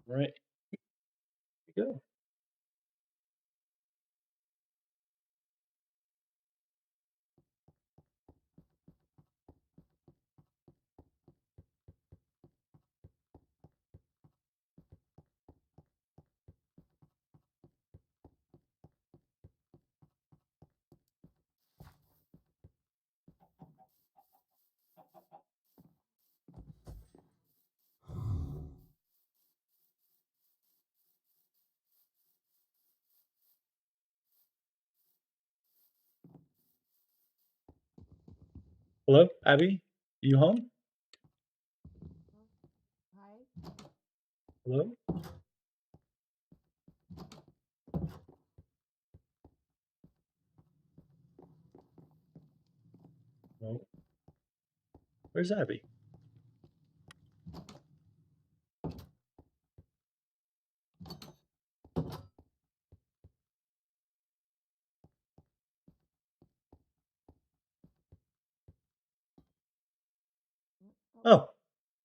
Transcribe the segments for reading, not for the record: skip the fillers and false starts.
Right. Here you go. Hello, Abby? You home? Hi. Hello? No. Where's Abby? Oh, Oh,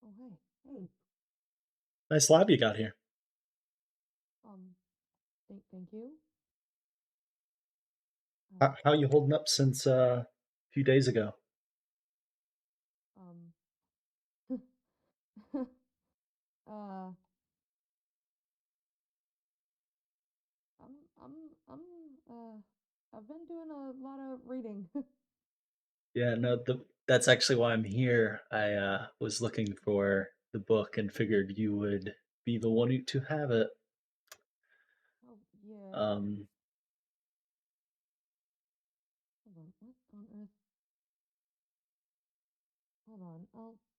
oh, hey, hey. nice lab you got here. Um, thank you. How you holding up since a few days ago? Um, uh, I'm, I've been doing a lot of reading. Yeah, no, that's actually why I'm here. I was looking for the book and figured you would be the one to have it. Oh, yeah. Um, Hold on. What on earth? Hold on.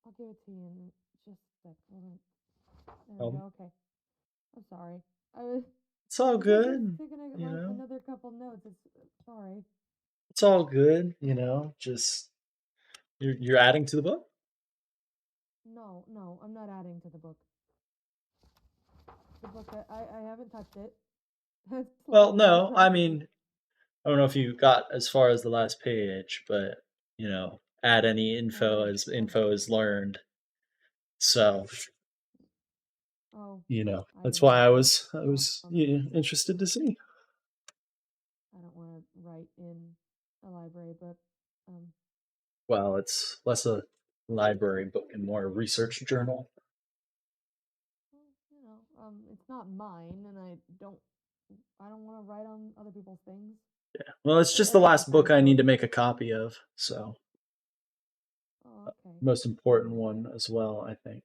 I'll give it to you in just a sec. Hold on. There we um, go. Okay. I'm sorry. I was, it's all I was just good, taking you know. another couple notes. It's sorry. It's all good, you know. Just you're adding to the book. No, no, I'm not adding to the book. The book, I haven't touched it. It's Well, lying there no, I practically. mean, I don't know if you got as far as the last page, but you know, add any info as Oh, info is learned. So, oh, you know, I that's why didn't. I was Um, interested to see. I don't want to write in a library book. Um, Well, it's less a library book and more a research journal. well, it's not mine, and I don't want to write on other people's things. Yeah. Well, it's just the Everything's last kind book of I need to silly. make a copy of, so Oh, okay. most important one as well, I think.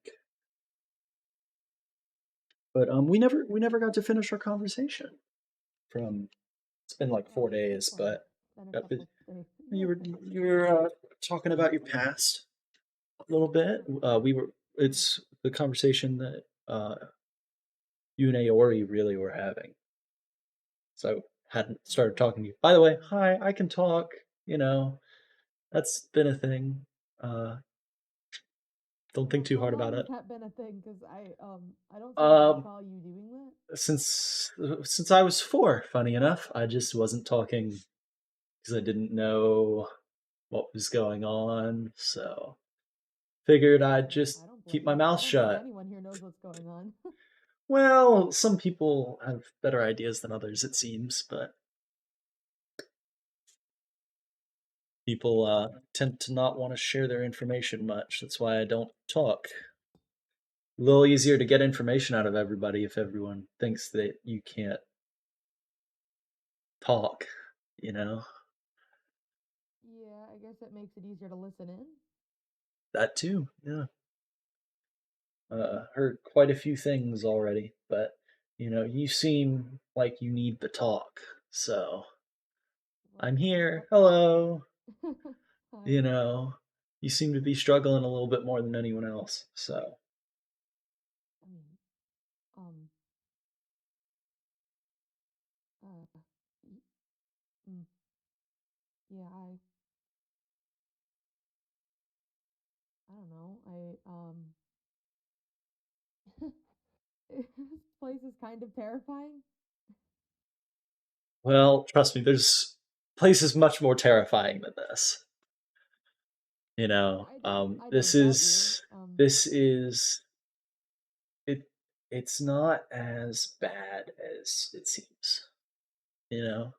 But we never got to finish our conversation. From it's been like Oh, 4 days, well, but it's been a got couple days. you Yeah. were you were talking about your past a little bit. We were. Oh, It's the conversation that you and Aori really were having. So I hadn't started oh, talking to you. By the way, um, hi, I can talk. You know, that's been a thing. Uh, don't think too how hard long about has it. that been a thing? Because I don't seem to Um, recall you doing that. since I was 4, funny enough, I just wasn't talking because I didn't know what was going on. So figured I'd I just don't keep blame my you. mouth I don't think shut. anyone here knows what's going on. Well, some people have better ideas than others, it seems, but people tend to not want to share their information much. That's why I don't talk. A little easier to get information out of everybody if everyone thinks that you can't talk, you know? Yeah, I guess it makes it easier to listen in. That too, yeah. Heard quite a few things already, but you know, you seem like you need the talk, so Well, I'm here. what? Hello. Hi. You know, you seem to be struggling a little bit more than anyone else, so I mean, um, uh, y- mm, yeah, I don't know. This place is kind of terrifying. well, trust me, there's places much more terrifying than this. You know, I this don't doubt you. is this is it. it's not as bad as it seems, you know?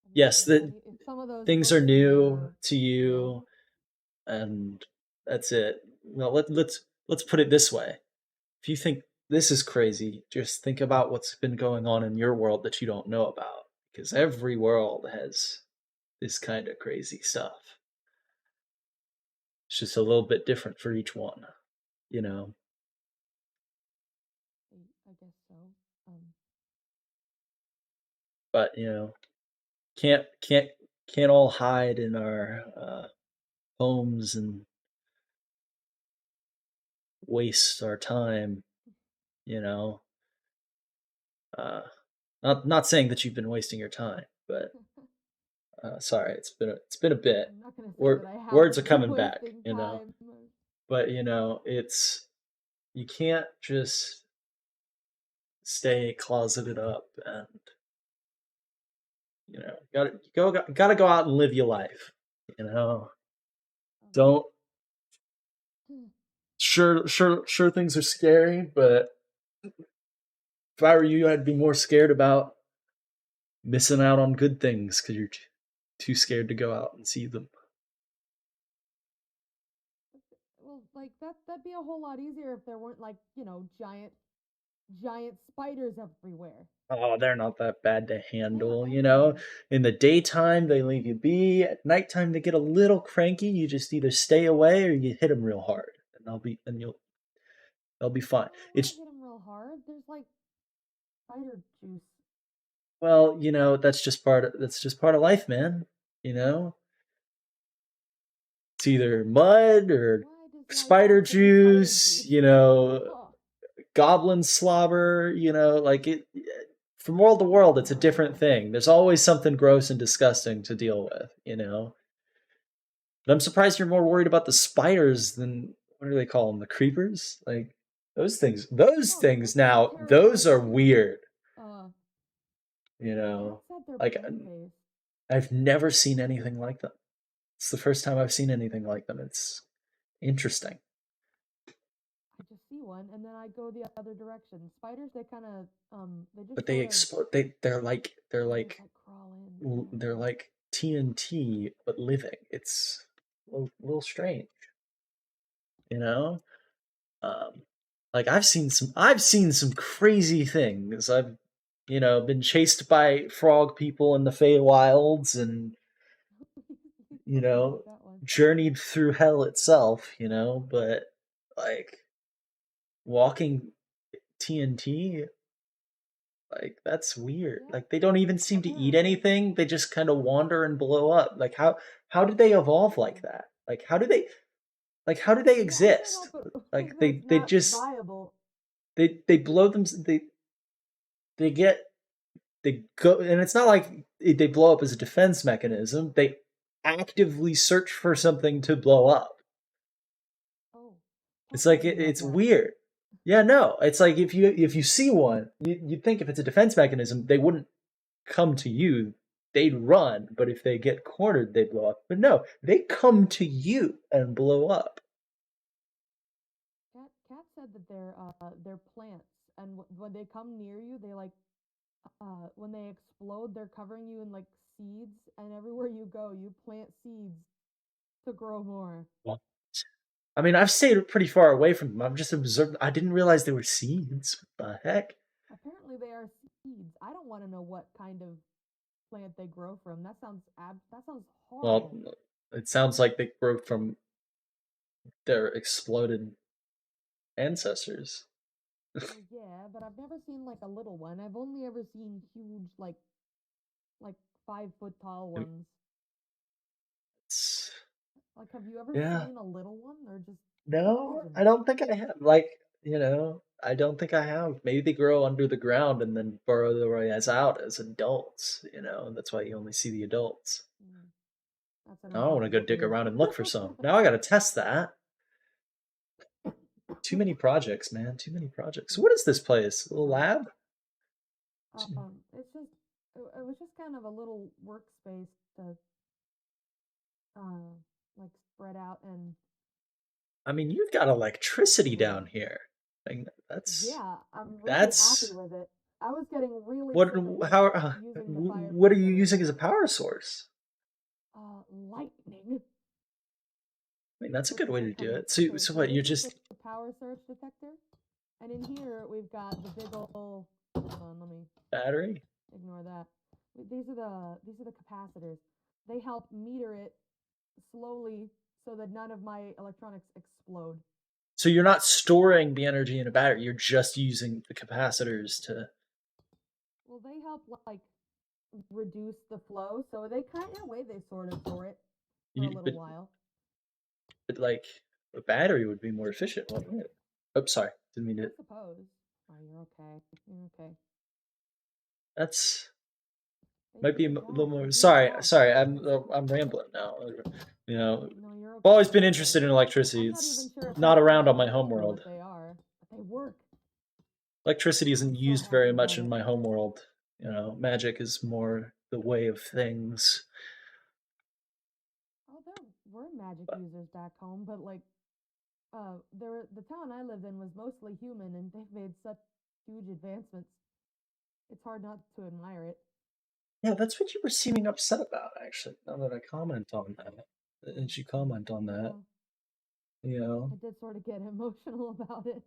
I mean, Yes, the if some of those things are books new were to real, you, and that's it. Well, let's put it this way. If you think this is crazy, just think about what's been going on in your world that you don't know about, because every world has this kind of crazy stuff. It's just a little bit different for each one, you know? I guess so. Um, But, can't can't can't all hide in our homes and waste our time, you know? Uh, not saying that you've been wasting your time, but sorry, it's been a bit. I'm not gonna say that Word I words are haven't been coming back, wasting time. but it's you can't just stay closeted up, and gotta go out and live your life. You know, Um, don't sure things are scary, but if I were you, I'd be more scared about missing out on good things because you're too scared to go out and see them. well, like that'd be a whole lot easier if there weren't like, giant spiders everywhere. Oh, they're not that bad to They are handle. everywhere. In the daytime, they leave you be. At nighttime, they get a little cranky. You just either stay away or you hit them real hard, and they'll be fine. I don't want to It's hit them real hard. There's like spider juice. well, that's just part of life, man. You know, it's either mud or Why does life spider have to be spider juice. juice? Oh, Goblin slobber. Like it. From world to world, it's a different thing. There's always something gross and disgusting to deal with. But I'm surprised you're more worried about the spiders than what do they call them? The creepers? Like those things. Those no, things those now, terrify those are me too. weird. Uh, You know, Cats had their like play phase. I've never seen anything like them. It's the first time I've seen anything like them. It's interesting, I just see one and then I go the other direction. Spiders, they kind of, they just but they sort of, explode. They're like they're they just like like crawl in. they're like TNT but living. It's a little strange. You know, Um, like I've seen some crazy things. I've been chased by frog people in the Feywilds, and You you told me know about that one. journeyed through hell itself. But like walking TNT, like that's weird. Yeah, Like they don't even seem to eat apparently. anything. They just kind of wander and blow up. Like how did they evolve like Yeah. that? Like how do they Yeah, I can't exist? help but Like think that's they not just viable. they blow them. They get they go, and it's not like they blow up as a defense mechanism. They actively search for something to blow up. Oh, Cat It's told like me about it's that. weird. Yeah, no, it's like if you see one, you'd think if it's a defense mechanism, they wouldn't come to you. They'd run, but if they get cornered, they blow up. But no, they come to you and blow up. Cat said that they're plants, and when they come near you, they like when they explode, they're covering you in like seeds, and everywhere you go, you plant seeds to grow more. What? I mean, I've stayed pretty far away from them. I've just observed. I didn't realize they were seeds. What the heck? Apparently, they are seeds. I don't want to know what kind of plant they grow from. That sounds Well, horrible. it sounds like they grew from their exploded ancestors. Well, yeah, but I've never seen like a little one. I've only ever seen huge, like 5 foot tall ones. It's, Like, have you ever yeah, seen a little one or just no, I pigeons? don't think I have. I don't think I have. Maybe they grow under the ground and then burrow their way out as adults. And that's why you only see the adults. Mm, that's an Now I want to go impossible dig case. around and look for some. Now I got to test that. Too many projects, man. Too many projects. So what is this place? A little Sorry. lab? It's just it was just kind of a little workspace to uh like spread out and I mean, you've got electricity decorate. down here. Like Yeah, I'm really happy that's with it. I was getting really what sick of using the fire what are you pit using as a power source? lightning. I mean, that's a Let's good way here, to do come. it. So Okay, so so what? this You're is the just power surge detector, and in here we've got the big ol'. Hold on, let me battery. ignore that. These are the capacitors. They help meter it slowly so that none of my electronics explode. So you're not storing the energy in a battery. You're just using the capacitors to. Well, they help like reduce the flow, so they kind of, in a way, they sort of store it for a You, little while. but like a battery would be more efficient, wouldn't it? Oh, sorry, didn't mean I to. suppose. Oh, you're okay. You're okay. That's They might do be a the little job. They more. do the Sorry, job. sorry. I'm rambling now. You know, No, you're I've always okay. been You're okay. interested in electricity. I'm not even It's sure if not these things around on are my useful, homeworld. but they are. But they work. Electricity isn't I'm so used happy very much about in it. my homeworld. You know, magic is more the way of things. Oh, there were magic But users back home, but like, the town I lived in was mostly human, and they've made such huge advancements. It's hard not to admire it. yeah, that's what you were seeming upset about, actually. Now that I comment on that, and you comment on that, Yeah, you I know, did sort of get emotional about it.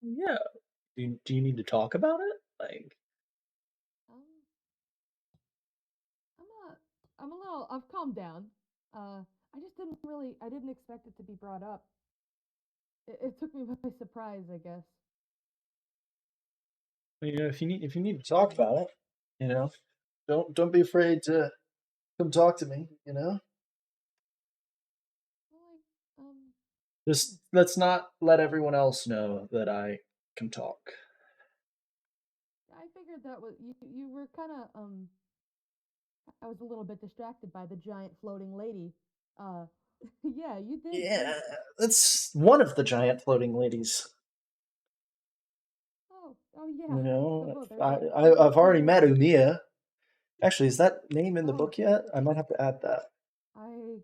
yeah. Do you need to talk about it? Like, um, I'm a, I'm a little. I've calmed down. I just I didn't expect it to be brought up. It took me by surprise, I guess. you know, if you need to talk Um, about it, you know, don't be afraid to come talk to me. You know, well, hmm. just let's not let everyone else know that I can talk. I figured that was you. You were kind of I was a little bit distracted by the giant floating lady. Uh, yeah, you did. You. Yeah, that's one of the giant floating ladies. Oh yeah. You The know, book. There's I, like I I've already there's. met Umia. Actually, is that name in the Oh, book yet? I might have to add that. I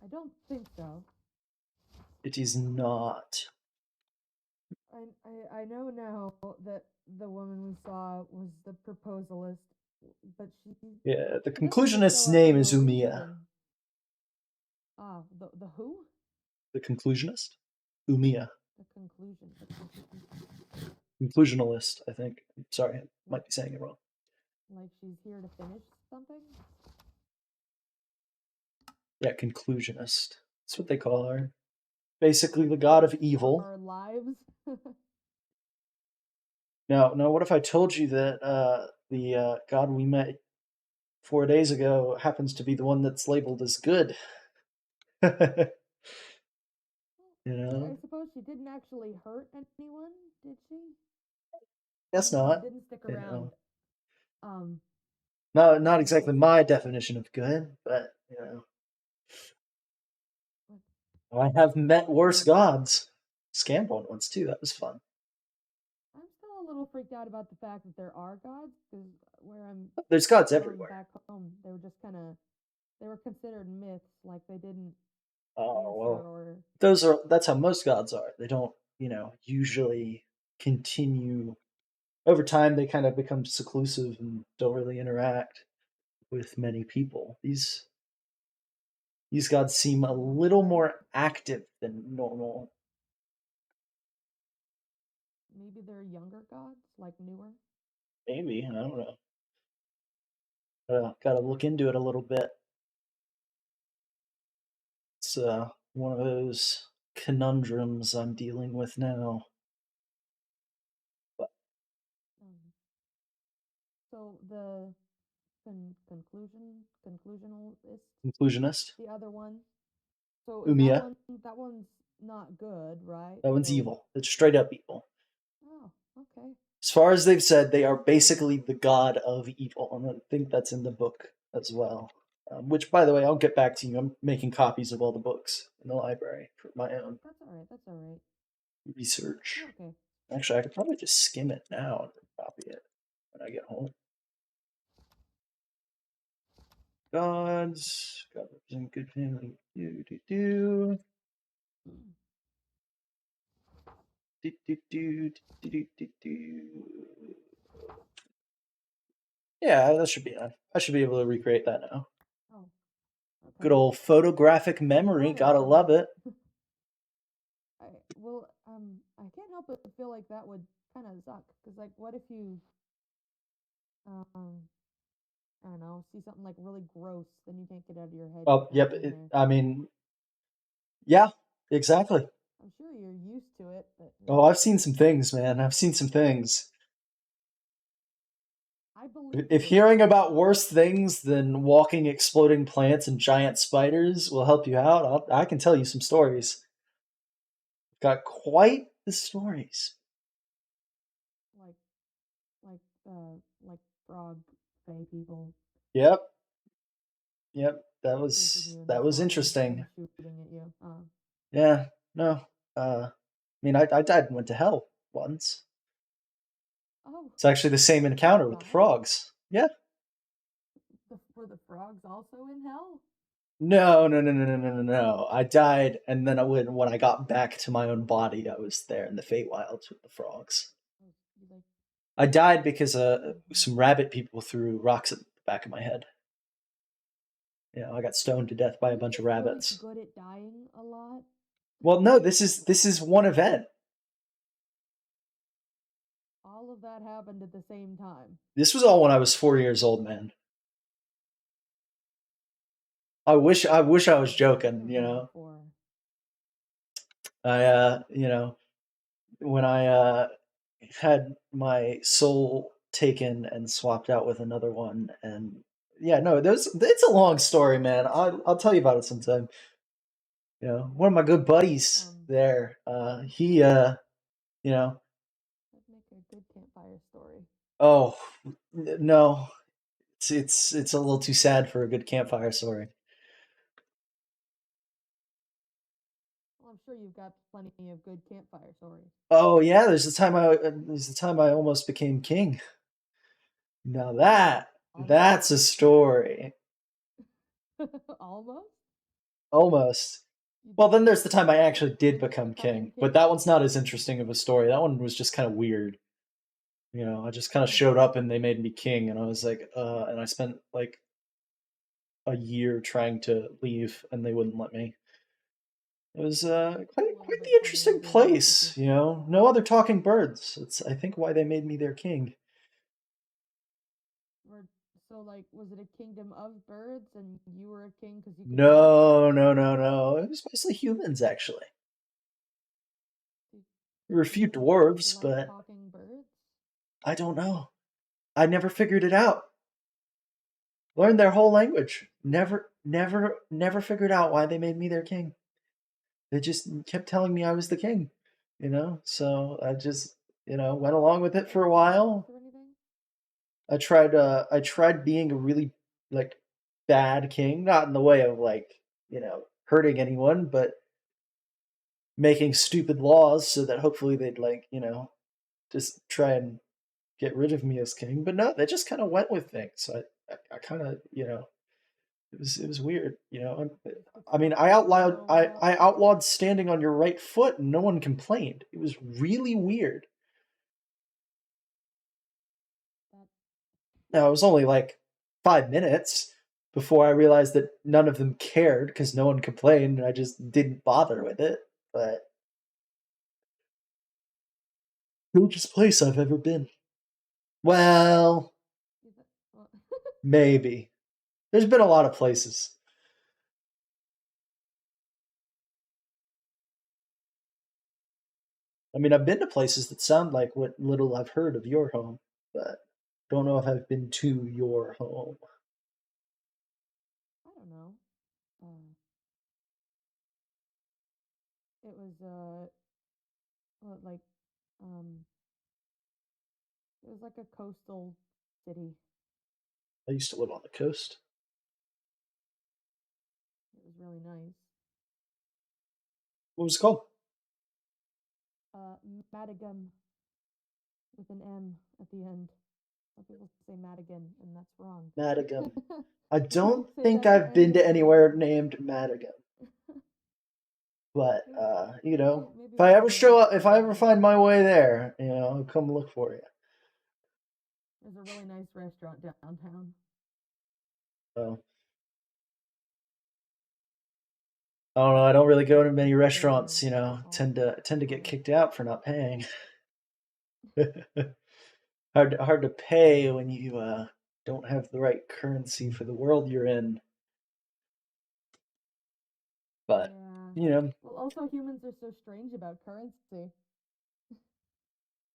I don't think so. It is not. I know now that the woman we saw was the proposalist, but Yeah, the she doesn't just conclusionist's show up name for is no Umia. reason. Ah, the who? The conclusionist? Umia. The conclusion. Conclusionalist, I think. Sorry, I Like might be saying it wrong. like she's here to finish something. Yeah, conclusionist. That's what they call her. Basically, the god of evil. Our lives. Now, what if I told you that the god we met 4 days ago happens to be the one that's labeled as good? you I know? suppose she didn't actually hurt anyone, did she? I Guess don't know. I not. didn't stick You around. know, Um, not but exactly my definition of good, but you know, but I have met worse um, gods. Scammed one once too. That was fun. I'm still a little freaked out about the fact that there are gods, because where I'm There's gods from everywhere. back home, they were just kind of they were considered myths, like they didn't Oh answer well, or that's how most gods are. They don't, usually continue over time. They kind of become seclusive and don't really interact with many people. These gods seem a little more active than normal. maybe they're younger gods, like newer. Maybe, I don't know. Gotta look into it a little bit. It's one of those conundrums I'm dealing with now. But Um, so the conclusionalist, conclusionist, the other one. So is Umia, that one's not good, right? that one's So evil. It's straight up evil. oh, okay. As far as they've said, they are basically the god of evil, and I think that's in the book as well. Which, by the way, I'll get back to you. I'm making copies of all the books in the library for my own That's all right. That's all right. research. You're okay. Actually, I could probably just skim it now and copy it when I get home. Gods, God represent good family. Do do do. Do, do, do, do, do, do, do. Yeah, that should be on. I should be able to recreate that now. Oh, Good okay. old photographic You memory. got it Gotta then. love it. I can't help but feel like that would kind of suck. Cause like, what if you, um, I don't know, see something like really gross, then you can't get out of your head Oh, yep. being there. I mean, yeah, exactly. I'm sure you're used to it, but Oh, I've seen some things, man. I've seen some things. I believe If you. hearing about worse things than walking exploding plants and giant spiders will help you out, I can tell you some stories. Got quite the stories. Like, like, like frog fae people Yep, yep. That chasing was you in the that was swamp and interesting. shooting at you. Yeah, no. I mean, I died and went to hell once. Oh, It's actually the same you encounter with the died? frogs. Yeah. Were the frogs also in hell? No, no, no, no, no, no, no, no. I died, and then when I got back to my own body, I was there in the Feywilds with the frogs. Oh, you like, I died because mhm. some rabbit people threw rocks at the back of my head. I got stoned to death Are by a you bunch of just really rabbits. good at dying a lot? Well, no, this is one event. All of that happened at the same time. This was all when I was 4 years old, man. I wish I was I joking. don't remember four. When I had my soul taken and swapped out with another one, and yeah, no, there's it's a long story, man. I'll tell you about it sometime. One of my good buddies Um, there, he you know, that'd make a good campfire story. oh no, it's a little too sad for a good campfire story. Well, I'm sure you've got plenty of good campfire stories. Oh yeah, there's the time I almost became king. Now that's a Almost? story. Almost? Almost. You, Well, then there's the time I you actually did ended up become becoming king, but king? that one's not as interesting of a story. That one was just kind of weird. I just kind of Oh, showed up and they made me king, and I was like, and I spent like a year trying to leave, and they wouldn't let me. It was a quite little quite the bit funny on interesting being honest with you. place. No other talking birds. It's I think why they made me their king. Or, so, like, was it a kingdom of birds and you were a king because you could talk? No, no, no, no. It was mostly humans actually. Do, There were a do few humans dwarves, like but talking birds? I don't know. I never figured it out. Learned their whole language. Never, never, never figured out why they made me their king. They just kept telling me I was the king, So I just, went along with it Did for they a give you gifts while. or anything? I tried being a really like bad king, not in the way of like, hurting anyone, but making stupid laws so that hopefully they'd like, just try and get rid of me as king. But no, they just kind of went with things. So I kind of, it was weird. Just I mean, I accepted them for outlawed a I, while? I outlawed standing on your right foot, and no one complained. It was really weird. That, Now it was only like 5 minutes before I realized that none of them cared because no one complained, and I just didn't bother with it. But hugest place I've ever been. Well, well, maybe. There's been a lot of places. I mean, I've been to places that sound like what little I've heard of your home, but don't know if I've been to your home. I don't know. Uh, it was, well, like, um, it was like a coastal city. I used to live on the coast. It was really nice. What was it called? Uh, Madigan with an M at the end. Some people say Madigan, and that's wrong. Madigan. I People don't say think that to I've been to anything, and it's anywhere wrong. named Madigan. But Maybe if I one ever day I'll show up, try if I one ever of those. find my way there, I'll come look for you. There's a really nice restaurant downtown. So I don't know. I don't really go to many People there are restaurants. all Tend to get nice. kicked out for not paying. Hard to pay when you don't have the right currency for the world you're in. But Yeah. you know, Well, also humans are so strange about currency.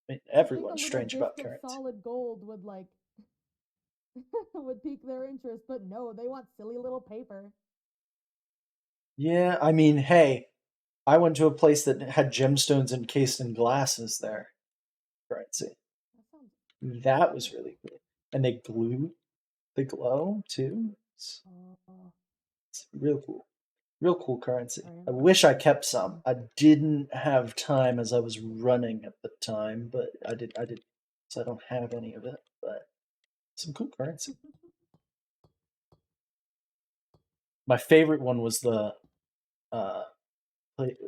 I mean, You'd think a everyone's little strange about gift of currency. solid gold would would pique their interest, but no, they want silly little paper. Yeah, I mean, hey, I went to a place that had gemstones encased in glasses there. Currency. That sounds That was cool. really cool. And they glow too. Oh, It's real cool. Real cool currency. sorry. I wish I kept some. I'm I didn't have time as I was running at the time, but I did so I don't have any of it, but some cool currency. My favorite one was the uh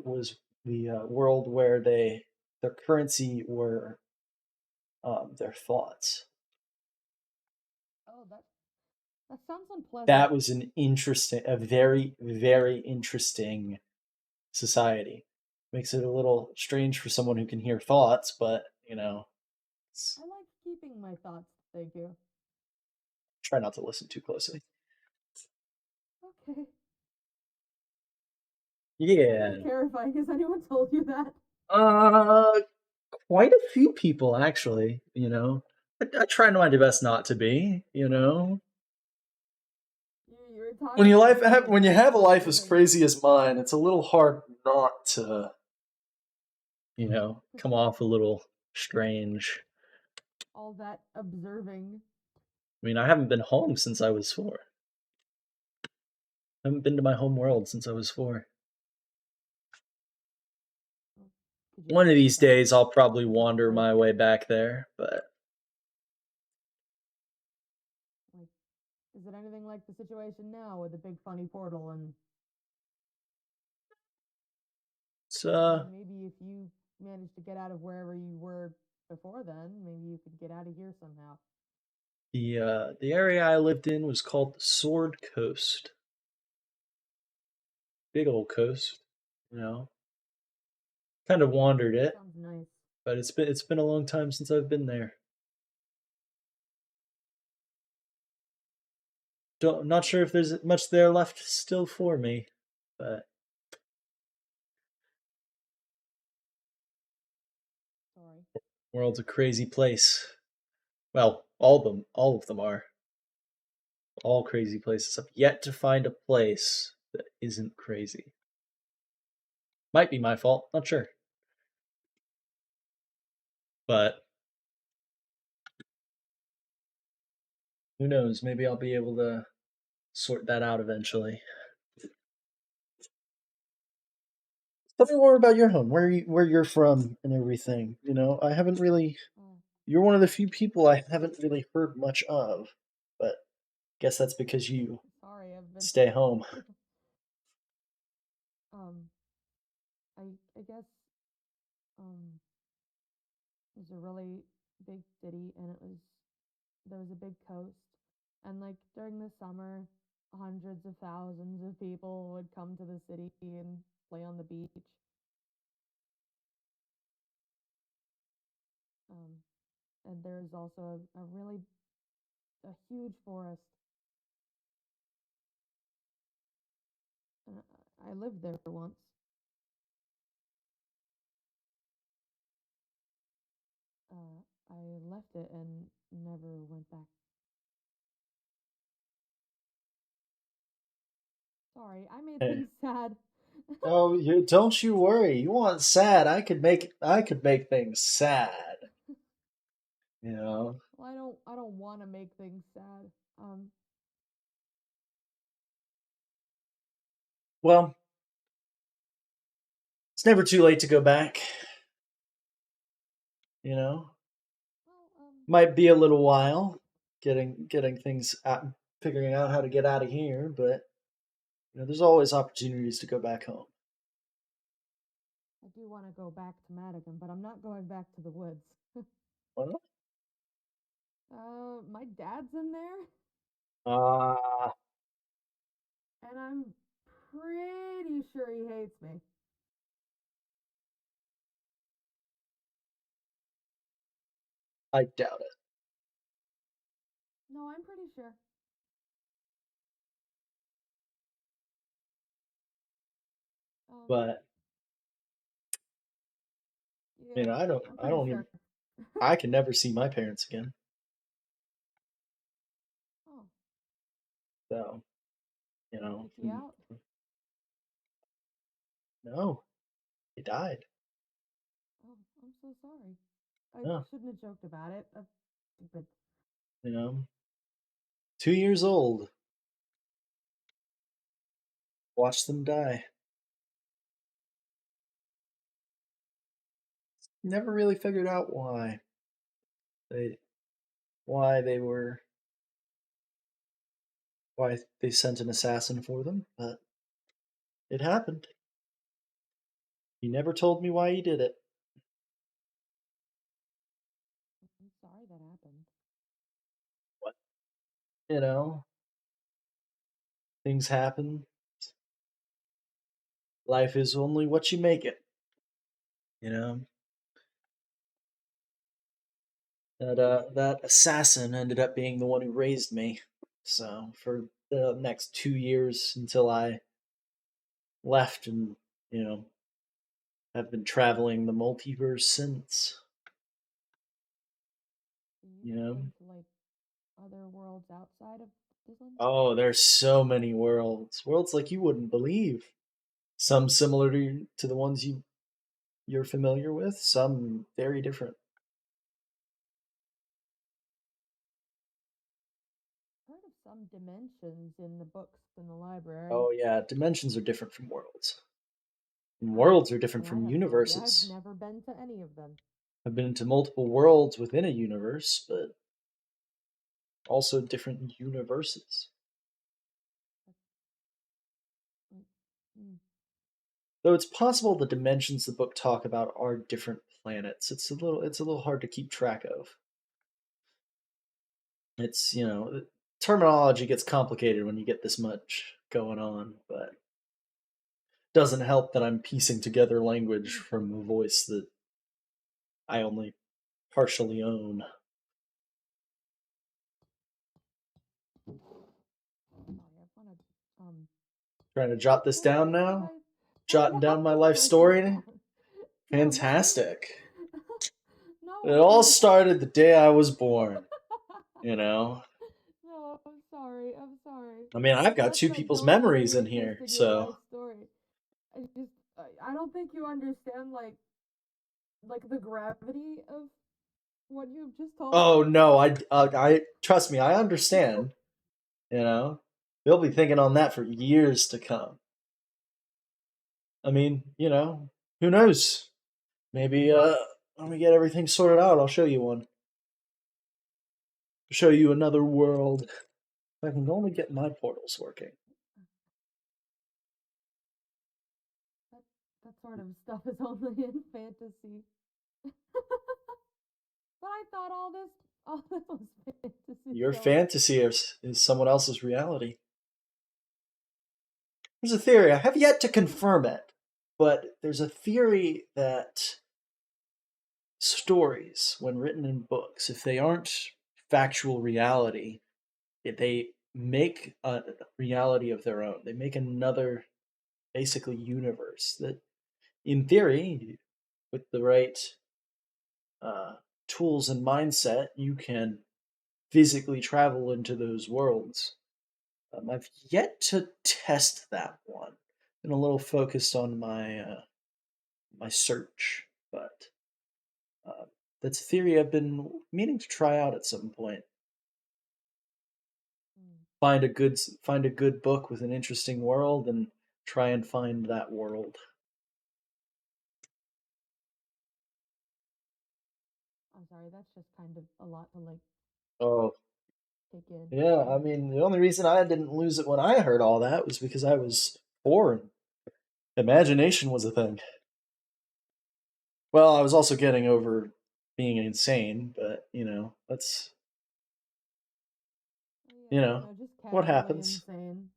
was the world where their currency were their thoughts. oh, that sounds unpleasant. That was a very, very interesting society. Makes it a little strange for someone who can hear thoughts, but I like keeping my thoughts, thank you. try not to listen too closely. Okay. That's kind of Yeah. terrifying. Has anyone told you that? Uh, quite a few people actually. I try my best not to be. You're talking about When something you have a life as unnerving. crazy as mine, it's a little hard not to come off a little strange. All that observing. I mean, I haven't been home since I was 4. I haven't been to my home world since I was 4. Oh, could you One of these tell days, me I'll probably what it's wander like? my way back there, but Like, is it anything like the situation now with the big funny portal? And it's I mean, maybe if you managed to get out of wherever you were before then, maybe you could get out of here somehow. the area I lived in was called the Sword Coast. Big old coast, you know. Kind of wandered That it, sounds nice. but it's been a long time since I've been there. Not sure if there's much there left still for me, but Sorry. world's a crazy place. Well, all of them are all crazy places. I've yet to find a place that isn't crazy. Might be my fault, not sure, but who knows? Maybe I'll be able to sort that out eventually. Tell me more about your home, where you're from, and everything. I haven't really. Oh, You're one of the few people I haven't really heard much of, but guess that's because you sorry, I've been. stay home. um, I guess um, it was a really big city, and there was a big coast, and like during the summer, hundreds of thousands of people would come to the city and play on the beach. Um, and there's also a huge forest. And I lived there once. I left it and never went back. Sorry, I made Eh. things sad. Oh, don't you worry. You want sad? I could make things sad. You know. Well, I don't want to make things sad. Well, it's never too late to go back. You know. Well, Might be a little while getting things out, figuring out how to get out of here, but there's always opportunities to go back home. I do want to go back to Madigan, but I'm not going back to the woods. Well, My dad's in there, uh, and I'm pretty sure he hates me. I doubt it. No, I'm pretty sure. Um, But yeah, I'm I pretty don't sure. even, I can never see my parents again. Oh, So, did they kick you mm, out? no, they died. Oh, I'm so sorry. I No, shouldn't have joked about it. That's stupid. you know, 2 years old, watched them die. Never really figured out they, why they were, why they sent an assassin for them, but it happened. He never told me why he did it. I'm sorry that happened. What? You know, things happen. Life is only what you make it. You know, that assassin ended up being the one who raised me. So for the next 2 years until I left and you know have been traveling the multiverse since. So you've You know, been to like other worlds outside of Disneyland? oh, there's so many worlds like you wouldn't believe. Some similar to the ones you're familiar with, some very different. Heard of some dimensions in the books in the library. Oh yeah, dimensions are different from worlds. And worlds are different And I from have no idea. I've universes. never been to any of them. I've been into multiple worlds within a universe, but also different universes. Like, mm, Though it's possible the dimensions the book talk about are different planets. It's a little hard to keep track of. It's, terminology gets complicated when you get this much going on, but doesn't help that I'm piecing together language mm. from a voice that I only partially own. Sorry, I want to Trying to jot this down what did now? I Jotting yeah, down my I'm life writing it story? down. No, nothing. Fantastic. It No, all like started the day I was born, you know? no, I'm sorry. I'm sorry. I mean, I've It's got not that two I people's don't have memories any in interest here, in your so. life story. I don't think you understand like the gravity of what you've just told me. Oh no, I trust me, I understand. You know, they'll be thinking on that for years to come. I mean, who knows? Maybe when we get everything sorted out, I'll show you one. Show you another world. If I can only get my portals working. That that sort of stuff is only in fantasy. But I thought all this was fantasy, Your so fantasy is someone else's reality. There's a theory. I have yet to confirm it, but there's a theory that stories, when written in books, if they aren't factual reality, they make a reality of their own. They make another, basically, universe that, in theory, with the right uh, tools and mindset, you can physically travel into those worlds. I've yet to test that one. Been a little focused on my search, but uh, that's a theory I've been meaning to try out at some point. mm, Find a good book with an interesting world and try and find that world. I'm sorry, that's just kind of a lot to like Oh, take in. yeah, I So mean, the only reason I didn't lose it when I heard all that was because I was 4 and imagination was a thing. Well, I was also getting over being insane, but that's Yeah, just what casually happens. insane.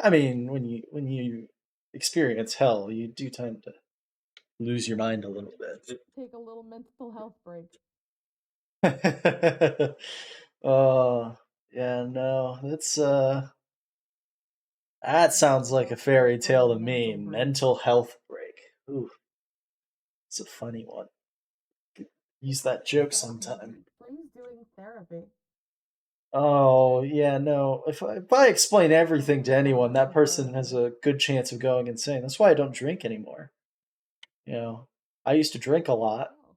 I mean, when you experience hell, you do tend to lose your mind a little bit. Take a little mental health break. uh, yeah, no, that sounds Mental like a health break fairy for the tale to me. mental break. Mental health break. Ooh, it's a funny one. Could use that joke sometime. Freeze doing therapy. Oh, yeah, no. If I explain everything to anyone, that Mental person has therapy. a good chance of going insane. That's why I don't drink anymore. I used to drink a lot, Oh,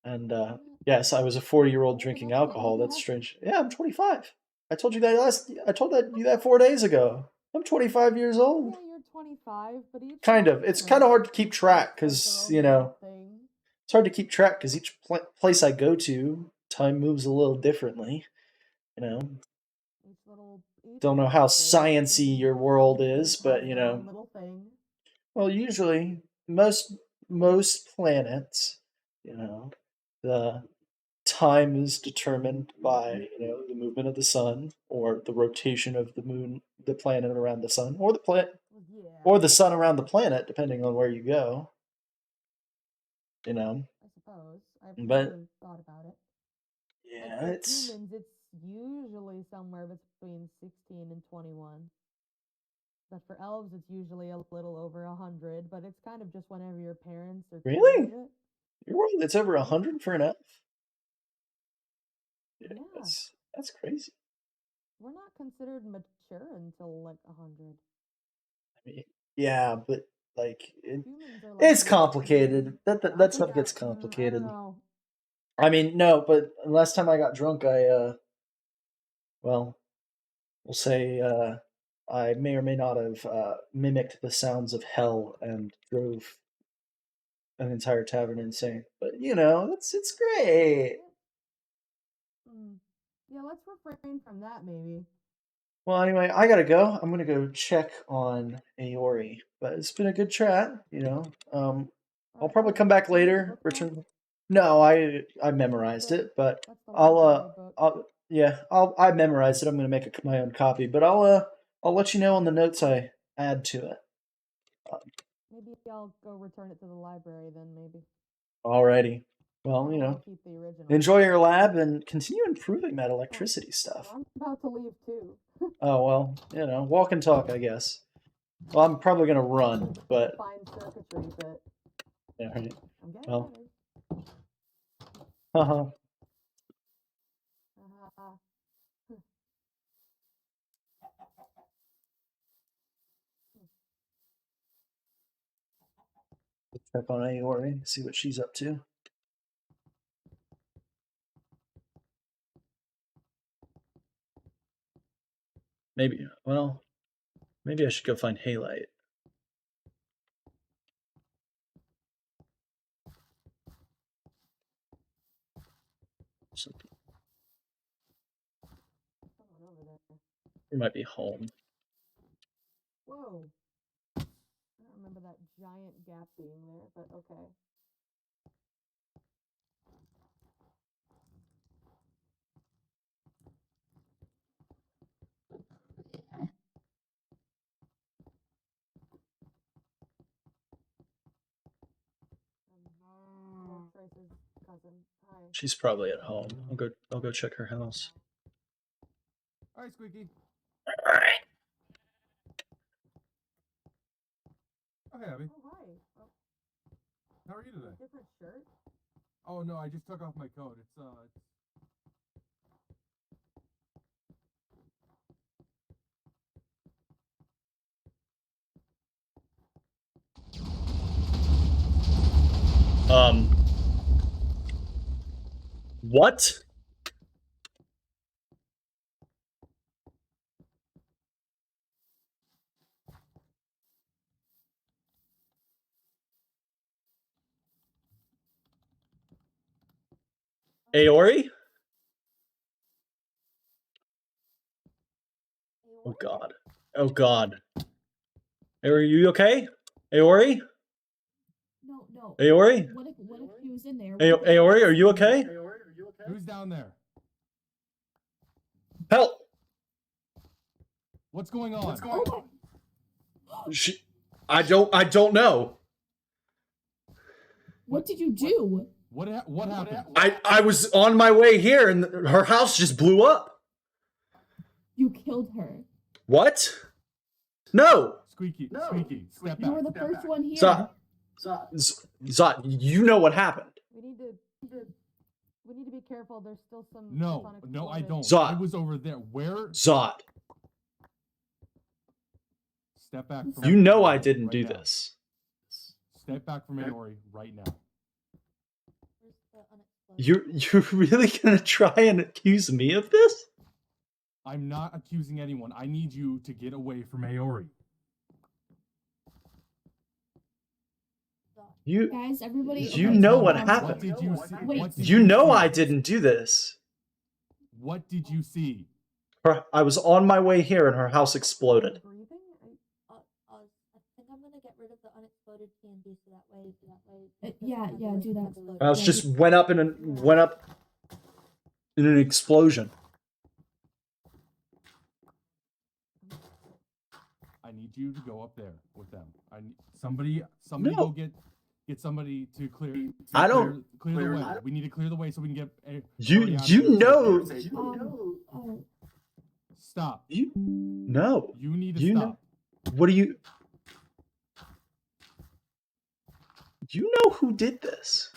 and yeah. yes, I was a 40-year-old Old drinking enough to do alcohol. That's that. strange. Yeah, I'm 25. I told you that last. I told you that 4 days ago. I'm 25 years old. Yeah, you're 25, but each Kind month, of. It's kind of hard to keep track it's like their because own little thing. it's hard to keep track because each place I go to, time moves a little differently. You know, Each don't know how galaxy, sciency your world is, has but their own little thing. well, usually most planets, you know, the time is determined by the movement of the sun or the rotation of the moon, the planet around the sun, or the planet Yeah, or the sun around the planet, depending on where you go. You know, I suppose. I've but never thought about it. Like yeah, for it's humans, it's usually somewhere between 16 and 21. But for elves, it's usually a little over 100. But it's kind of just whenever your parents are teaching really you it. your world. It's over a Yeah, hundred for an elf. Yeah, yeah. that's crazy. We're not considered mature until like 100. I mean, yeah, but like Humans are like it's late teens. complicated. That stuff gets I don't complicated. know. I mean, no, but last time I got drunk, well, we'll say I may or may not have mimicked the sounds of hell and drove an entire tavern insane. But it's great. Yeah. Yeah, let's refrain from that maybe. Well, anyway, I gotta go. I'm gonna go check on Aori, but it's been a good chat. All I'll right. probably Oh, come back do you have the later. book now? Return. No, I memorized The it, but That's the I'll library book. yeah, I memorized it. I'm gonna make my own copy, but I'll let you know on the notes I add to it. Um, Maybe I'll go return it to the library then maybe. Alrighty. Well, Or I'll keep the original. enjoy your lab and continue improving that Well, electricity stuff. I'm about to leave too. Oh well, walk and talk, I guess. Well, I'm probably gonna Do run, the but fine circuitry bit. yeah, right. I'm getting Well, better. haha. Uh, Check on Aori, see what she's up to. Maybe I should go find Halite. someone over there. He might be home. Whoa. I don't remember that giant gap being there, but okay. Tracer's cousin. Hi. She's probably at home. I'll go check her house. Hi, Squeaky. Oh, hey, Abby. Oh, hi. Oh, How are you today? different shirt? Oh no, I just took off my coat. It's Um, what? Aori? Oh God. Oh God. Are you okay? Aori? No, no. Aori? What if he was who's in there. Aori, are you okay? Who's down there? Help! What's going on? I don't know. What did you do? What happened? I was on my way here and her house just blew up. You killed her. What? No. Squeaky, step You were back. the first one here. Zot, you know what happened. We need to be careful. There's still some. No, I don't. Zot. I was over there. Where? Zot, Step back. From you know I Aori didn't right do now. this. Step back from Aori right now. You're really gonna try and accuse me of this? I'm not accusing anyone. I need you to get away from Aori. Guys, everybody. You okay, know so, what What happened. did you see? Wait. What did You know see? I didn't do this. What did you see? I was on my way here and her house exploded. Breathing? I think I'm gonna get rid of the unexploded TNT so that way. yeah, do that. I was just went up in an explosion. I need you to go up there with them. I need somebody No. go get somebody to clear. I don't- clear the way. We need to clear the way so we can get. You Aori out you of here. know Stop. you no. You need to You stop. What do you know who did this?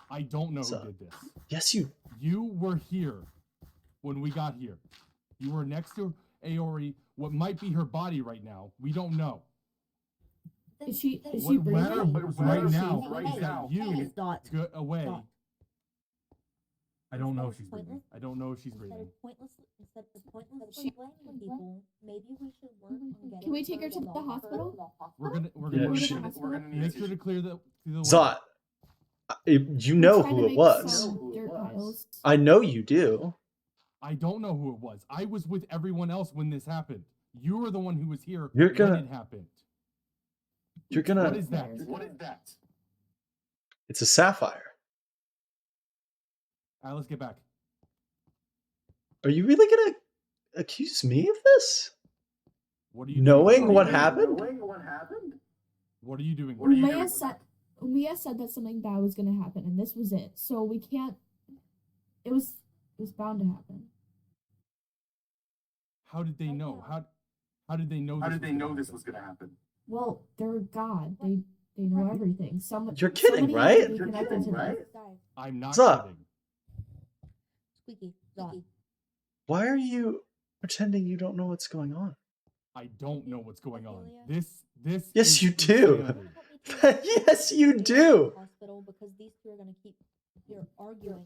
I don't know So- who did this. Yes, you. You were here when we got here. You were next to Aori. What might be her body right now, we don't know. Is she What matter breathing? right Is she- now is that you Dot. get away. Dot. I don't know if she's Pointless. breathing. I don't know if she's Instead breathing. of pointlessly She- blaming people, maybe we should work on getting. Can we take her her to the hospital? We're gonna Yeah, make she- sure make sure to clear the way. Zot. You know who it was. Dirt piles. I know you do. I don't know who it was. I was with everyone else when this happened. You were the one who was here You're when gonna- it happened. You're gonna. What is that? It's a sapphire. All right, let's get back. Are you really gonna accuse me of this? What are you Knowing doing? what happened? What are you doing? Umaya said that something bad was gonna happen, and this was it. So we can't. It was bound to happen. How did they know? How did they know this was gonna happen? Well, they're God. They know everything. You're kidding, somebody right? has to be connected to this. Guys, I'm not What's up? kidding. squeaky. Dot. Why are you pretending you don't know what's going on? I don't know what's going on. Ophelia? This Yes, is you do. insanity. Help me take Yes, you to do. the hospital because these two are gonna keep here arguing.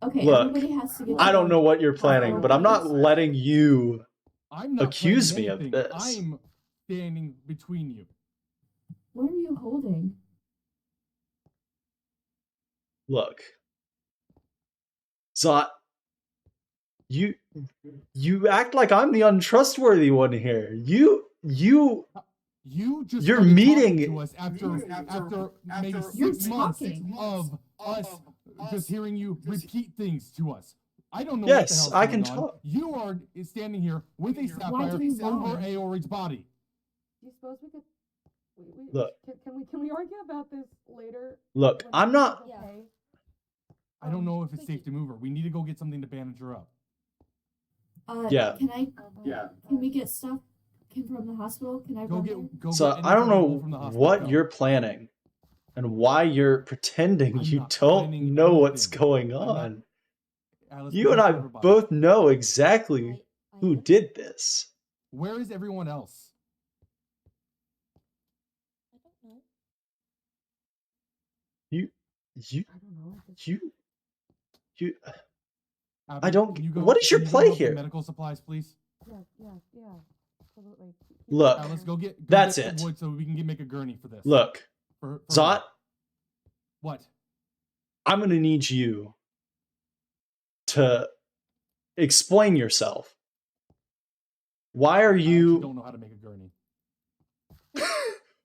Okay, Look, everybody has to get. I to don't the know what you're planning, but I'm not letting you. I'm not Accuse planning me of anything. this. I'm standing between you. What are you holding? Look, Zot, you act like I'm the untrustworthy one here. You You just You're started meeting- talking to us after maybe You're 6 months talking. of us just hearing you repeat things to us. I don't know Yes, what the I hell's can going on. talk. You are standing here with a sapphire do you over lie? Aori's body. Do you suppose we could? Look. Can we argue about this later? look. when I'm not. everything's okay? I don't know if it's safe to move her. We need to go get something to bandage her up. Yeah. Can we get stuff? From the hospital? Can I Go run get there? go So get I don't anything know from the hospital. what Go. you're planning, and why you're pretending I'm you not don't planning know what's anything. going I'm not- on. Alice, You and please I everybody. both know exactly I who am. did this. Where is everyone else? I don't know. You I don't know. you. Abby, don't- can you go- what is your can you go play look at here? Medical supplies, please. Yeah. Absolutely. Look, Alice, go get. Go that's get it. the wood so we can make a gurney for this. Look, for Zot, her. What? I'm gonna need you to explain yourself. Why are I actually you? don't know how to make a gurney.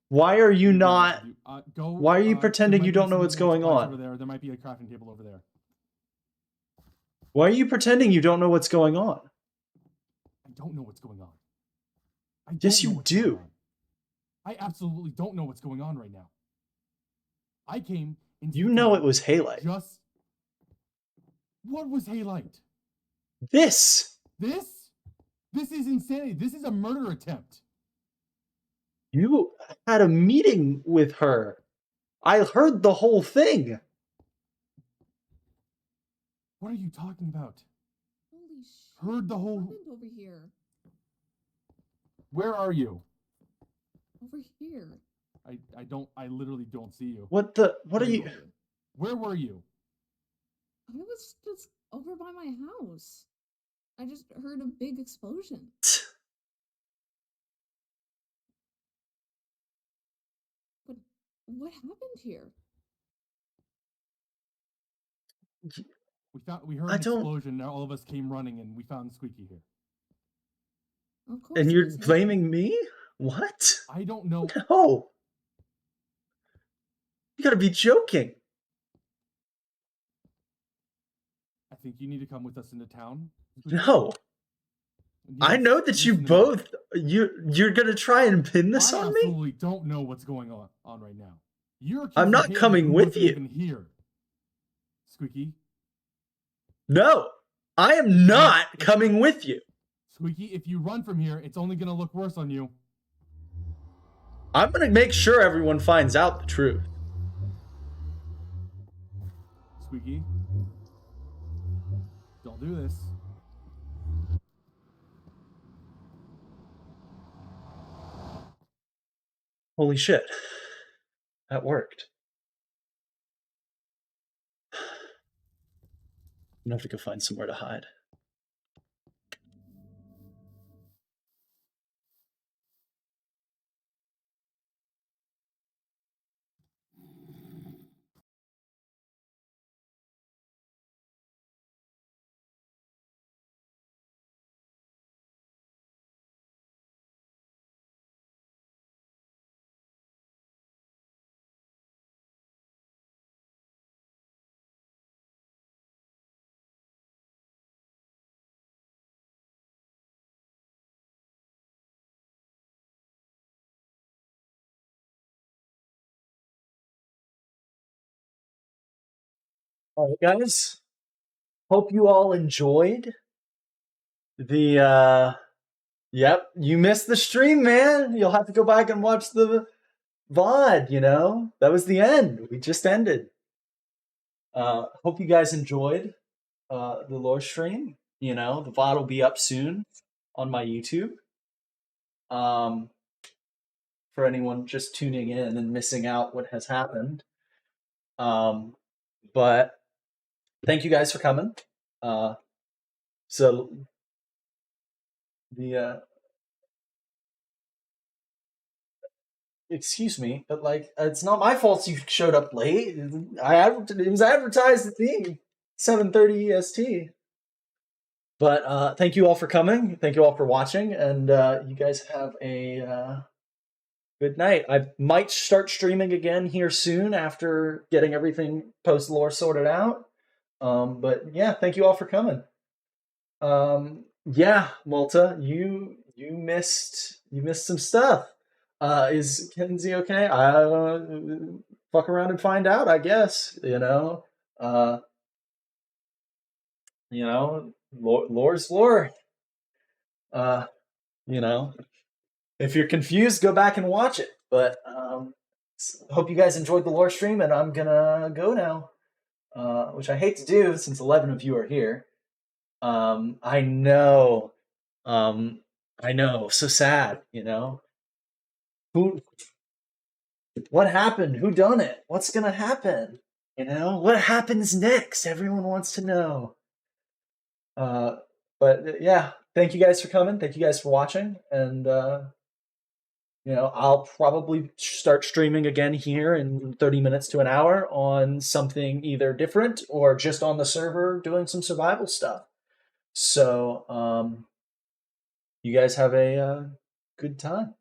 Why are you To be honest not? with you. Go. Why are you there pretending might you be don't know some what's going supplies on? over there. There might be a crafting table over there. Why are you pretending you don't know what's going on? I don't know what's going on. Yes, you do. I absolutely don't know what's going on right now. I came into You the know town it was Halite. just. What was Halite? This. This? This is insanity. This is a murder attempt. You had a meeting with her. I heard the whole thing. What are you talking about? Holy shit. Heard the whole. What happened over here? Where are you? Over here. I literally don't see you. What are you? Where were you? I was just over by my house. I just heard a big explosion. What happened here? We heard an explosion. Now all of us came running, and we found Squeaky here. Of course. And you're blaming me? What? I don't know. No. You gotta be joking. I think you need to come with us into town. No. Yes, I know that you both. You're gonna try and pin this on me? I absolutely don't know what's going on right now. You're I'm not coming with you. Even here. Squeaky. No. I am not coming with you. Squeaky, if you run from here, it's only gonna look worse on you. I'm gonna make sure everyone finds out the truth. Squeaky. Don't do this. Holy shit. That worked. I'm gonna have to go find somewhere to hide. All right, guys. Hope you all enjoyed the. Yep, you missed the stream, man. You'll have to go back and watch the VOD. You know, that was the end. We just ended. Hope you guys enjoyed the lore stream. You know, the VOD will be up soon on my YouTube. For anyone just tuning in and missing out what has happened. But thank you guys for coming. So the excuse me, but like it's not my fault you showed up late. It was advertised at the 7:30 EST. But thank you all for coming. Thank you all for watching, and you guys have a good night. I might start streaming again here soon after getting everything post lore sorted out. But yeah, thank you all for coming. Yeah, Malta, you missed some stuff. Is Kenzie okay? Fuck around and find out, I guess. Lore's lore. If you're confused, go back and watch it. But hope you guys enjoyed the lore stream, and I'm gonna go now. Which I hate to do since 11 of you are here. I know. So sad, you know. What happened? Who done it? What's gonna happen? You know, what happens next? Everyone wants to know. But yeah, thank you guys for coming. Thank you guys for watching, and I'll probably start streaming again here in 30 minutes to an hour on something either different or just on the server doing some survival stuff. So, you guys have a good time.